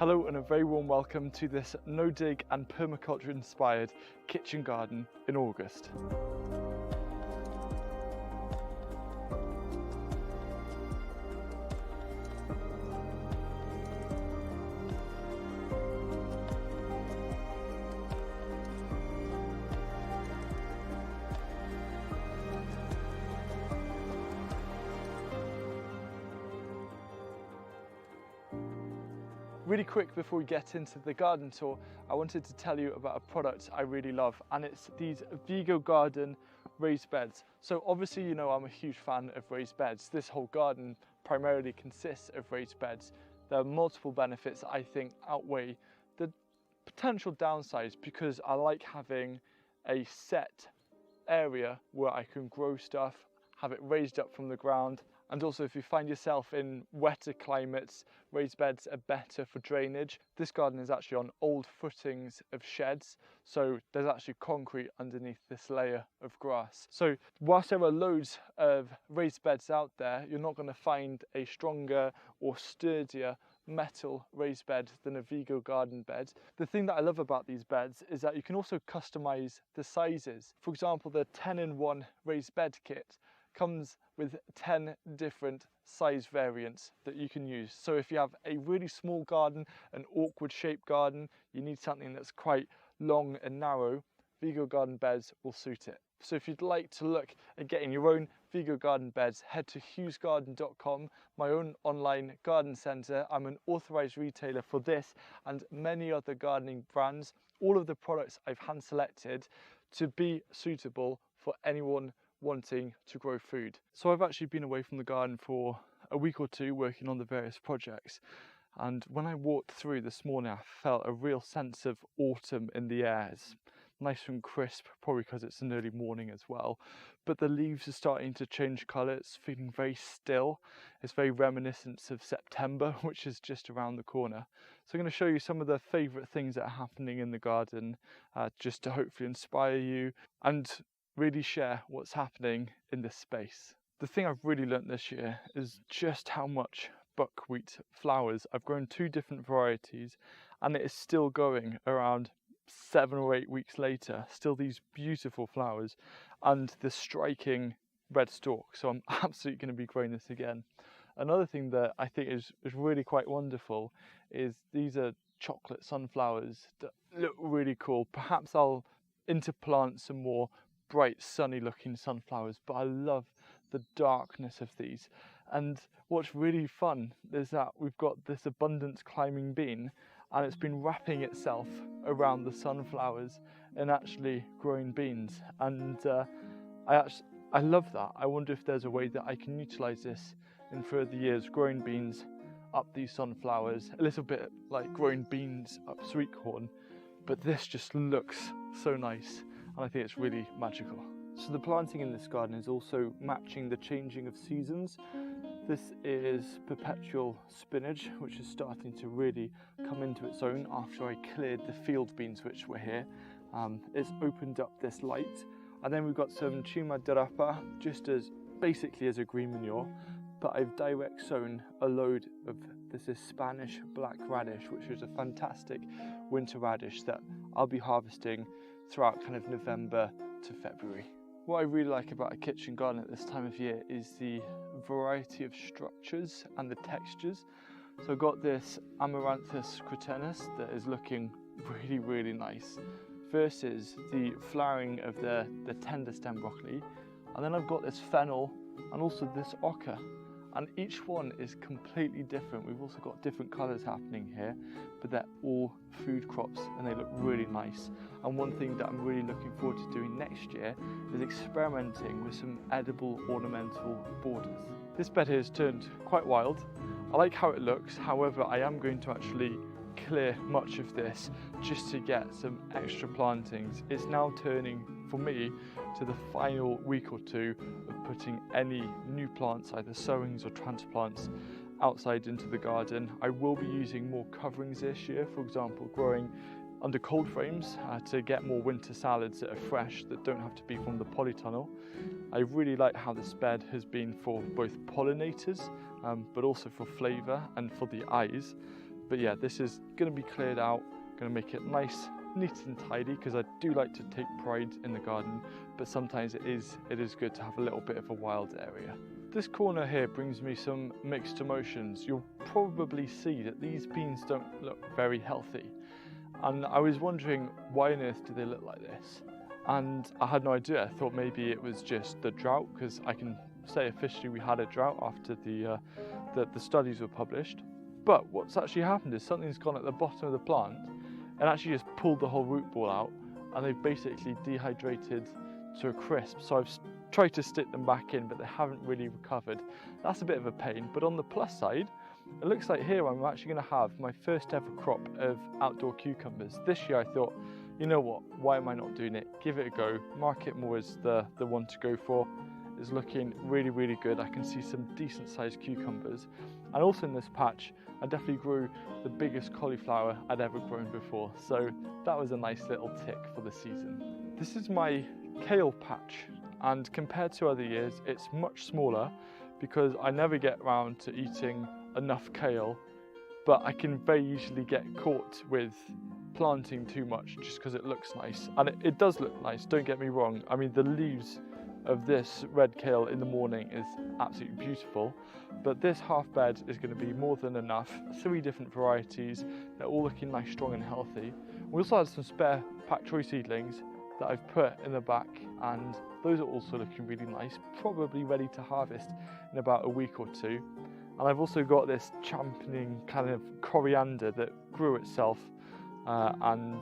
Hello and a very warm welcome to this no-dig and permaculture inspired kitchen garden in August. Really quick before we get into the garden tour, I wanted to tell you about a product I really love, and it's these Vigo Garden raised beds. So obviously, you know, I'm a huge fan of raised beds. This whole garden primarily consists of raised beds. There are multiple benefits I think outweigh the potential downsides, because I like having a set area where I can grow stuff, have it raised up from the ground. And also, if you find yourself in wetter climates, raised beds are better for drainage. This garden is actually on old footings of sheds, so there's actually concrete underneath this layer of grass. So whilst there are loads of raised beds out there, you're not going to find a stronger or sturdier metal raised bed than a Vigo garden bed. The thing that I love about these beds is that you can also customize the sizes. For example, the 10-in-1 raised bed kit comes with 10 different size variants that you can use. So if you have a really small garden, an awkward shaped garden, you need something that's quite long and narrow, Vigo garden beds will suit it. So if you'd like to look at getting your own Vigo garden beds, head to hughesgarden.com, my own online garden centre. I'm an authorised retailer for this and many other gardening brands. All of the products I've hand selected to be suitable for anyone wanting to grow food. So I've actually been away from the garden for a week or two working on the various projects, and when I walked through this morning I felt a real sense of autumn in the air. It's nice and crisp, probably because it's an early morning as well, but the leaves are starting to change colour. It's feeling very still. It's very reminiscent of September, which is just around the corner. So I'm going to show you some of the favourite things that are happening in the garden, just to hopefully inspire you and really share what's happening in this space. The thing I've really learnt this year is just how much buckwheat flowers. I've grown 2 different varieties and it is still going around 7 or 8 weeks later, still these beautiful flowers and the striking red stalk. So I'm absolutely going to be growing this again. Another thing that I think is really quite wonderful is these are chocolate sunflowers that look really cool. Perhaps I'll interplant some more bright sunny looking sunflowers, but I love the darkness of these. And what's really fun is that we've got this abundance climbing bean and it's been wrapping itself around the sunflowers and actually growing beans, and I love that. I wonder if there's a way that I can utilize this in further years, growing beans up these sunflowers, a little bit like growing beans up sweet corn, but this just looks so nice. And I think it's really magical. So the planting in this garden is also matching the changing of seasons. This is perpetual spinach, which is starting to really come into its own after I cleared the field beans which were here. It's opened up this light. And then we've got some chima de rapa, just as basically as a green manure, but I've direct sown a load of this is Spanish black radish, which is a fantastic winter radish that I'll be harvesting throughout kind of November to February. What I really like about a kitchen garden at this time of year is the variety of structures and the textures. So I've got this Amaranthus cratenus that is looking really, really nice versus the flowering of the tender stem broccoli. And then I've got this fennel and also this ochre. And each one is completely different. We've also got different colours happening here, but they're all food crops and they look really nice. And one thing that I'm really looking forward to doing next year is experimenting with some edible ornamental borders. This bed here has turned quite wild. I like how it looks, however I am going to actually clear much of this just to get some extra plantings. It's now turning, for me, to the final week or two of putting any new plants, either sowings or transplants, outside into the garden. I will be using more coverings this year, for example growing under cold frames to get more winter salads that are fresh, that don't have to be from the polytunnel. I really like how this bed has been for both pollinators but also for flavour and for the eyes. But yeah, this is going to be cleared out, going to make it nice, neat and tidy, because I do like to take pride in the garden, but sometimes it is good to have a little bit of a wild area. This corner here brings me some mixed emotions. You'll probably see that these beans don't look very healthy, and I was wondering, why on earth do they look like this? And I had no idea. I thought maybe it was just the drought, because I can say officially we had a drought after the studies were published. But what's actually happened is something's gone at the bottom of the plant and actually just pulled the whole root ball out, and they've basically dehydrated to a crisp. So I've tried to stick them back in, but they haven't really recovered. That's a bit of a pain. But on the plus side, it looks like here I'm actually going to have my first ever crop of outdoor cucumbers. This year I thought, you know what, why am I not doing it? Give it a go. Market more is the one to go for. It's looking really, really good. I can see some decent sized cucumbers. And also in this patch, I definitely grew the biggest cauliflower I'd ever grown before. So that was a nice little tick for the season. This is my kale patch, and compared to other years, it's much smaller because I never get around to eating enough kale, but I can very easily get caught with planting too much just because it looks nice. And it does look nice, don't get me wrong. I mean, the leaves of this red kale in the morning is absolutely beautiful, but this half bed is going to be more than enough. 3 different varieties, they're all looking nice, strong and healthy. We also had some spare pak choy seedlings that I've put in the back, and those are also looking really nice, probably ready to harvest in about a week or 2. And I've also got this championing kind of coriander that grew itself, and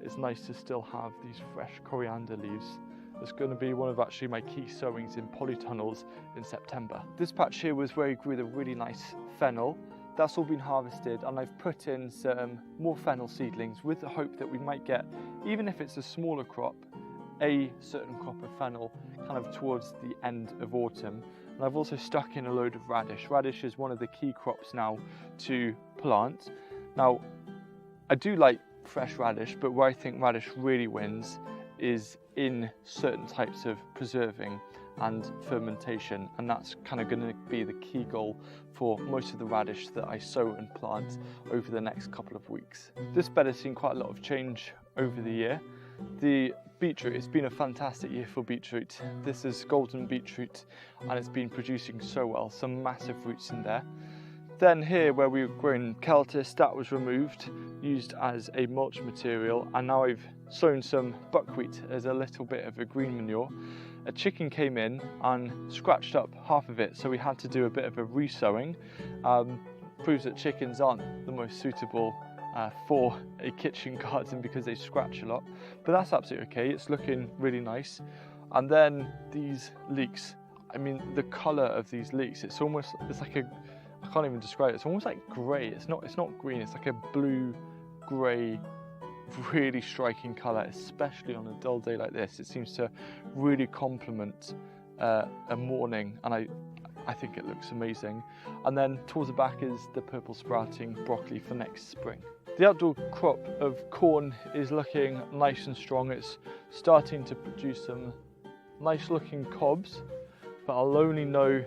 it's nice to still have these fresh coriander leaves. It's going to be one of actually my key sowings in polytunnels in September. This patch here was where I grew the really nice fennel. That's all been harvested, and I've put in some more fennel seedlings with the hope that we might get, even if it's a smaller crop, a certain crop of fennel kind of towards the end of autumn. And I've also stuck in a load of radish. Radish is one of the key crops now to plant. Now, I do like fresh radish, but where I think radish really wins is in certain types of preserving and fermentation, and that's kind of going to be the key goal for most of the radish that I sow and plant over the next couple of weeks. This bed has seen quite a lot of change over the year. The beetroot, it's been a fantastic year for beetroot. This is golden beetroot and it's been producing so well, some massive roots in there. Then here where we were growing Celtis, that was removed, used as a mulch material, and now I've sown some buckwheat as a little bit of a green manure. A chicken came in and scratched up half of it, so we had to do a bit of a re-sowing. Proves that chickens aren't the most suitable for a kitchen garden because they scratch a lot, but that's absolutely okay. It's looking really nice. And then these leeks, I mean, the colour of these leeks, it's like a, I can't even describe it. It's almost like grey. It's not green. It's like a blue, grey, really striking colour, especially on a dull day like this. It seems to really complement a morning, and I think it looks amazing. And then towards the back is the purple sprouting broccoli for next spring. The outdoor crop of corn is looking nice and strong. It's starting to produce some nice looking cobs, but I'll only know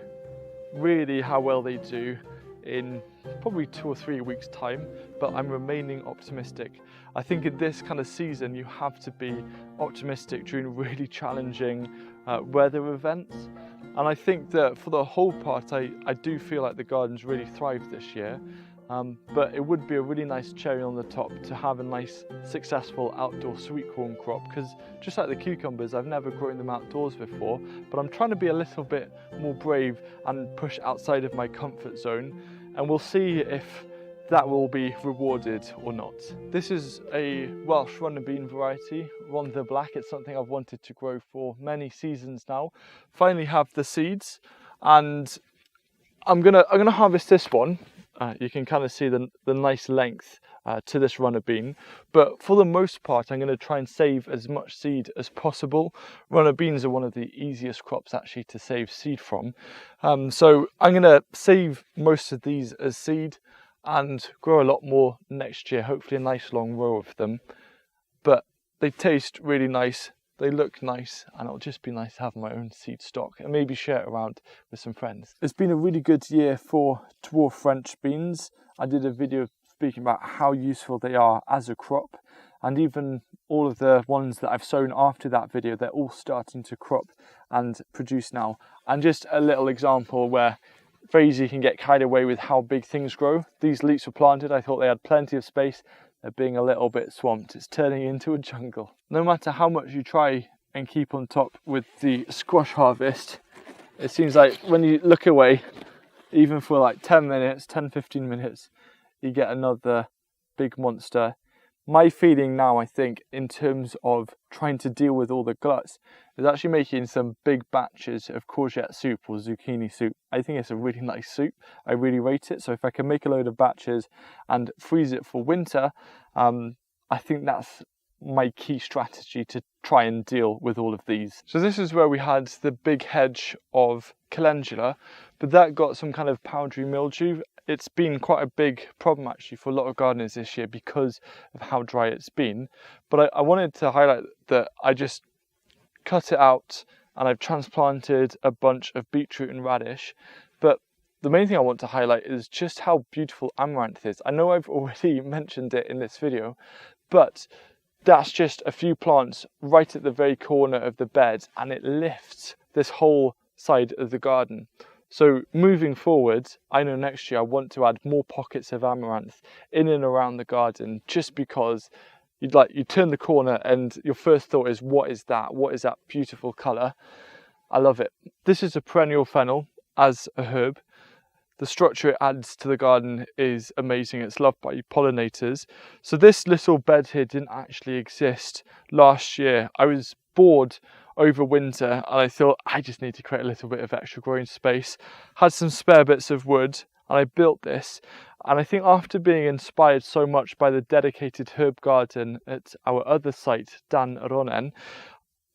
really how well they do in probably 2 or 3 weeks time, but I'm remaining optimistic. I think in this kind of season you have to be optimistic during really challenging weather events, and I think that for the whole part I do feel like the garden's really thrived this year. But it would be a really nice cherry on the top to have a nice successful outdoor sweet corn crop, because just like the cucumbers, I've never grown them outdoors before, but I'm trying to be a little bit more brave and push outside of my comfort zone, and we'll see if that will be rewarded or not. This is a Welsh runner bean variety, Rhondda Black. It's something I've wanted to grow for many seasons now. Finally have the seeds, and I'm gonna harvest this one. You can kind of see the nice length to this runner bean, but for the most part I'm going to try and save as much seed as possible. Runner beans are one of the easiest crops actually to save seed from, so I'm going to save most of these as seed and grow a lot more next year, hopefully a nice long row of them. But they taste really nice, they look nice, and it'll just be nice to have my own seed stock and maybe share it around with some friends. It's been a really good year for dwarf French beans. I did a video speaking about how useful they are as a crop, and even all of the ones that I've sown after that video, they're all starting to crop and produce now. And just a little example where very easy you can get carried away with how big things grow. These leeks were planted, I thought they had plenty of space. They're being a little bit swamped. It's turning into a jungle. No matter how much you try and keep on top with the squash harvest, it seems like when you look away, even for like 10 minutes, 10-15 minutes, you get another big monster. My feeling now, I think, in terms of trying to deal with all the gluts, is actually making some big batches of courgette soup or zucchini soup. I think it's a really nice soup. I really rate it. So if I can make a load of batches and freeze it for winter, I think that's my key strategy to try and deal with all of these. So this is where we had the big hedge of calendula, but that got some kind of powdery mildew. It's been quite a big problem actually for a lot of gardeners this year because of how dry it's been. But I wanted to highlight that I just cut it out and I've transplanted a bunch of beetroot and radish. But the main thing I want to highlight is just how beautiful amaranth is. I know I've already mentioned it in this video, but that's just a few plants right at the very corner of the bed, and it lifts this whole side of the garden. So moving forward, I know next year I want to add more pockets of amaranth in and around the garden, just because you turn the corner and your first thought is, what is that? What is that beautiful colour? I love it. This is a perennial fennel as a herb. The structure it adds to the garden is amazing. It's loved by pollinators. So this little bed here didn't actually exist last year. I was bored over winter and I thought I just need to create a little bit of extra growing space. Had some spare bits of wood and I built this. And I think after being inspired so much by the dedicated herb garden at our other site, Dan Ronen,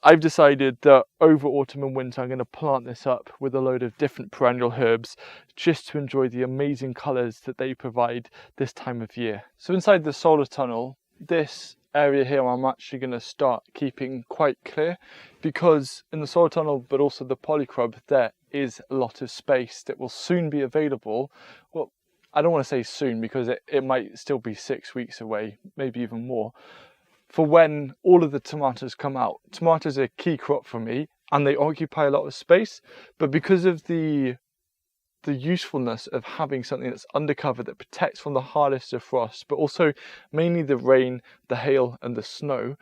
I've decided that over autumn and winter I'm going to plant this up with a load of different perennial herbs just to enjoy the amazing colours that they provide this time of year. So inside the solar tunnel, this area here I'm actually going to start keeping quite clear, because in the solar tunnel but also the polycrub there is a lot of space that will soon be available. Well, I don't want to say soon because it might still be 6 weeks away, maybe even more, for when all of the tomatoes come out. Tomatoes are a key crop for me and they occupy a lot of space, but because of the usefulness of having something that's undercover that protects from the hardest of frost, but also mainly the rain, the hail and the snow,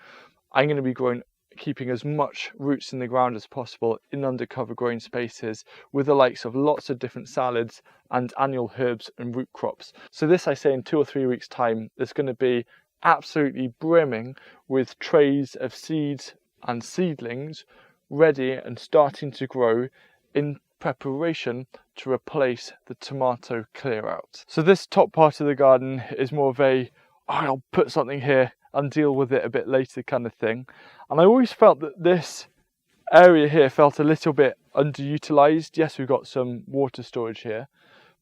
I'm going to be keeping as much roots in the ground as possible in undercover growing spaces with the likes of lots of different salads and annual herbs and root crops. So this, I say, in 2 or 3 weeks time, there's going to be absolutely brimming with trays of seeds and seedlings ready and starting to grow in preparation to replace the tomato clear out. So this top part of the garden is more of a, I'll put something here and deal with it a bit later kind of thing. And I always felt that this area here felt a little bit underutilized. Yes, we've got some water storage here,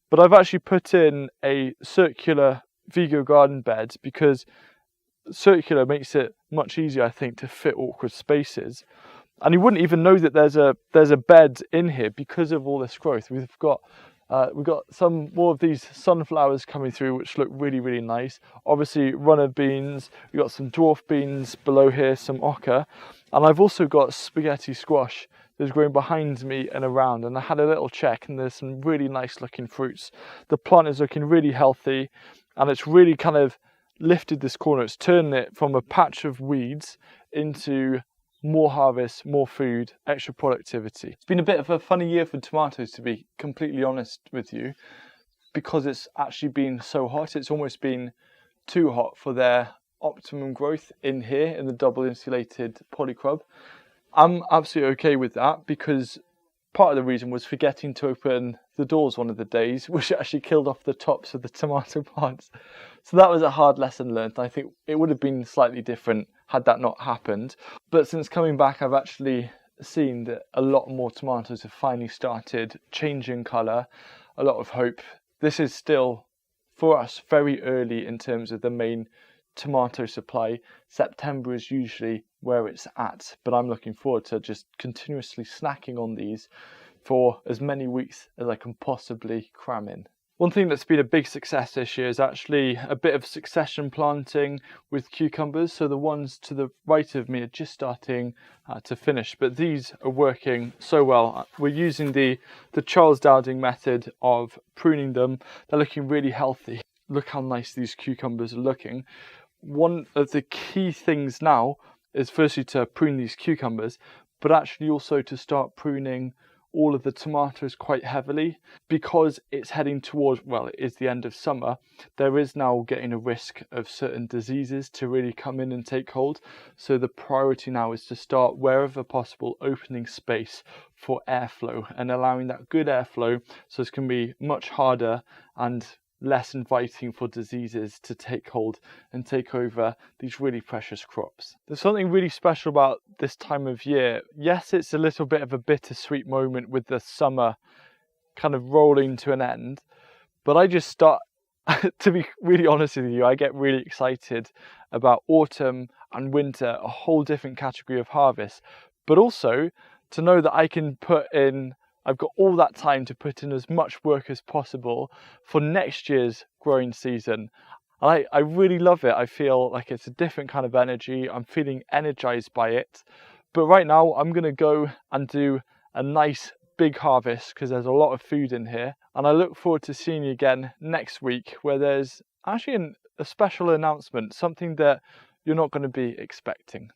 but I've actually put in a circular Vigo garden bed because circular makes it much easier, I think, to fit awkward spaces. And you wouldn't even know that there's a bed in here because of all this growth. We've got some more of these sunflowers coming through, which look really, really nice. Obviously, runner beans. We've got some dwarf beans below here, some ochre, and I've also got spaghetti squash that's growing behind me and around. And I had a little check, and there's some really nice looking fruits. The plant is looking really healthy, and it's really kind of lifted this corner. It's turned it from a patch of weeds into more harvest, more food, extra productivity. It's been a bit of a funny year for tomatoes, to be completely honest with you, because it's actually been so hot. It's almost been too hot for their optimum growth in here in the double insulated polycrub. I'm absolutely okay with that because part of the reason was forgetting to open the doors one of the days, which actually killed off the tops of the tomato plants. So that was a hard lesson learned. I think it would have been slightly different had that not happened. But since coming back, I've actually seen that a lot more tomatoes have finally started changing colour. A lot of hope. This is still, for us, very early in terms of the main tomato supply. September is usually where it's at, but I'm looking forward to just continuously snacking on these for as many weeks as I can possibly cram in. One thing that's been a big success this year is actually a bit of succession planting with cucumbers. So the ones to the right of me are just starting to finish, but these are working so well. We're using the Charles Dowding method of pruning them. They're looking really healthy. Look how nice these cucumbers are looking. One of the key things now is firstly to prune these cucumbers, but actually also to start pruning all of the tomatoes quite heavily, because it's heading towards, well, it is the end of summer. There is now getting a risk of certain diseases to really come in and take hold. So the priority now is to start, wherever possible, opening space for airflow and allowing that good airflow, so it's going to be much harder and less inviting for diseases to take hold and take over these really precious crops. There's something really special about this time of year. Yes, it's a little bit of a bittersweet moment with the summer kind of rolling to an end, but I just start, to be really honest with you, I get really excited about autumn and winter, a whole different category of harvest, but also to know that I can put in, I've got all that time to put in as much work as possible for next year's growing season. And I really love it. I feel like it's a different kind of energy. I'm feeling energized by it. But right now I'm going to go and do a nice big harvest because there's a lot of food in here. And I look forward to seeing you again next week, where there's actually a special announcement, something that you're not going to be expecting.